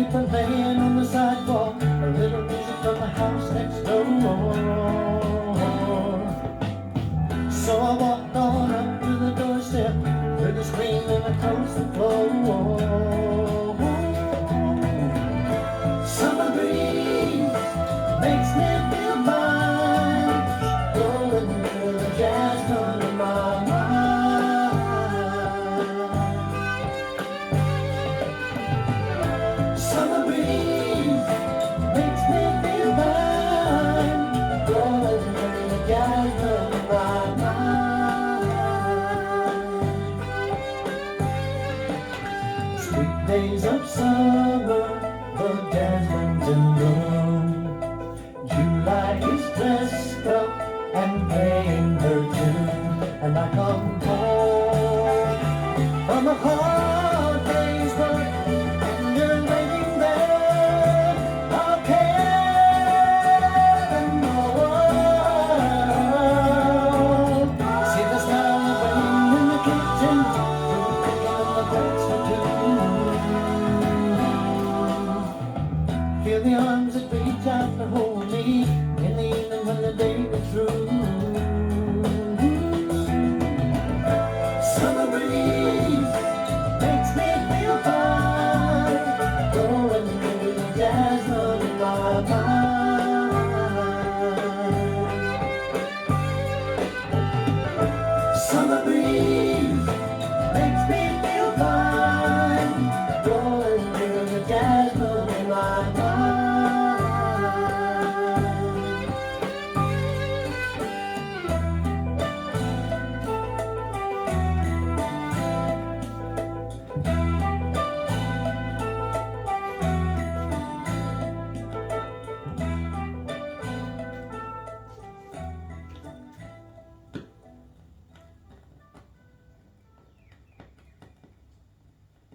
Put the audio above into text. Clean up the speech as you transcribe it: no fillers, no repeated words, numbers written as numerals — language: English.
people laying on the sidewalk, a little music from the house next door. So I walked on up to the doorstep, heard her screaming across the floor. Summer breeze makes me feel fine, blowing through the jasmine in my mind. Summer breeze makes me feel fine, blowing through the jasmine in my mind. Sweet days of summer, the jasmine's in bloom. July is dressed up and playing her tune, and I come home from a hard day's work, and you're waiting there. I'll care in the world. See the smile waiting in the kitchen, food cooking and the breakfast too. Feel the arms that reach out to hold me in the evening when the day is through. Summer breeze makes me feel fine, blowing through the jasmine.